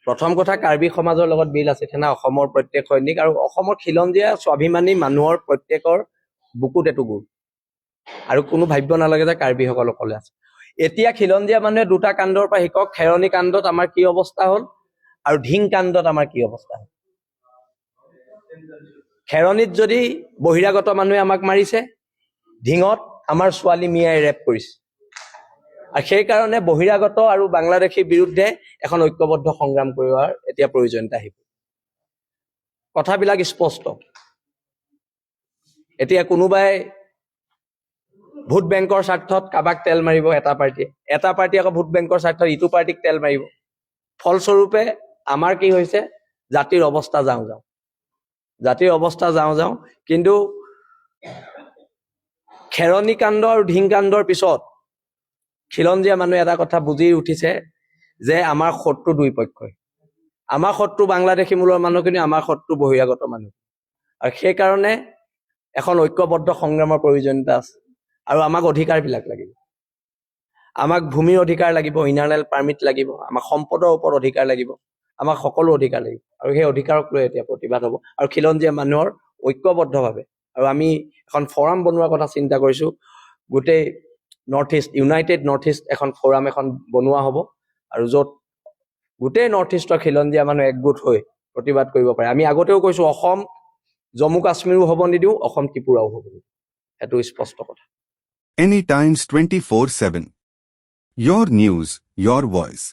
প্ৰথম কথা কাৰ্বি সমাজৰ লগত বিল আছে সেনা অসমৰ প্ৰত্যেক সৈনিক আৰু অসমৰ খিলঞ্জীয়া স্বাভিমানী মানুহৰ প্ৰত্যেকৰ বুকুত এইটো গুৰ আৰু কোনো ভাবিব নালাগে যে কাৰ্বিসকল অকলে আছে এতিয়া খিলঞ্জীয়া মানুহে দুটা কাণ্ডৰ পৰা শিকক খেৰণী কাণ্ডত আমাৰ কি অৱস্থা হ'ল আৰু ঢিং কাণ্ডত আমাৰ কি অৱস্থা হ'ল খেৰণীত যদি বহিৰাগত মানুহে আমাক মাৰিছে ঢিঙত আমাৰ ছোৱালী মিয়াই ৰেপ কৰিছে আৰু সেই কাৰণে বহিৰাগত আৰু বাংলাদেশীৰ বিৰুদ্ধে এখন ঐক্যবদ্ধ সংগ্ৰাম কৰাৰ এতিয়া প্ৰয়োজনীয়তা আহিব কথাবিলাক স্পষ্ট এতিয়া কোনোবাই ভোট বেংকৰ স্বাৰ্থত কাবাক তেল মাৰিব এটা পাৰ্টি আকৌ ভোট বেংকৰ স্বাৰ্থত ইটো পাৰ্টিক তেল মাৰিব ফলস্বৰূপে আমাৰ কি হৈছে জাতিৰ অৱস্থা যাওঁ কিন্তু খেৰণী কাণ্ড আৰু ঢিং কাণ্ডৰ পিছত খিলঞ্জীয়া মানুহে এটা কথা বুজি উঠিছে যে আমাৰ শত্ৰু দুই পক্ষই আমাৰ শত্ৰু বাংলাদেশী মূলৰ মানুহ কিন্তু আমাৰ শত্ৰু বহিৰাগত মানুহ আৰু সেই কাৰণে এখন ঐক্যবদ্ধ সংগ্ৰামৰ প্ৰয়োজনীয়তা আছে আৰু আমাক অধিকাৰবিলাক লাগিব আমাক ভূমিৰ অধিকাৰ লাগিব ইনাৰনেল পাৰ্মিট লাগিব আমাক সম্পদৰ ওপৰত অধিকাৰ লাগিব আমাক সকলো অধিকাৰ লাগিব আৰু সেই অধিকাৰক লৈ এতিয়া প্ৰতিবাদ হ'ব আৰু খিলঞ্জীয়া মানুহৰ ঐক্যবদ্ধভাৱে আৰু আমি এখন ফৰাম বনোৱাৰ কথা চিন্তা কৰিছো গোটেই north east United north east এখন ফৰাম এখন বনোৱা হ'ব আৰু য'ত গোটেই নৰ্থ ইষ্টৰ খিলঞ্জীয়া মানুহ একগোট হৈ প্ৰতিবাদ কৰিব পাৰে আমি আগতেও কৈছো অসম জম্মু কাশ্মীৰো হ'ব নিদিওঁ অসম ত্ৰিপুৰাও হ'ব নিদিওঁ সেইটো স্পষ্ট কথা Any Times 24/7. Your news, your voice.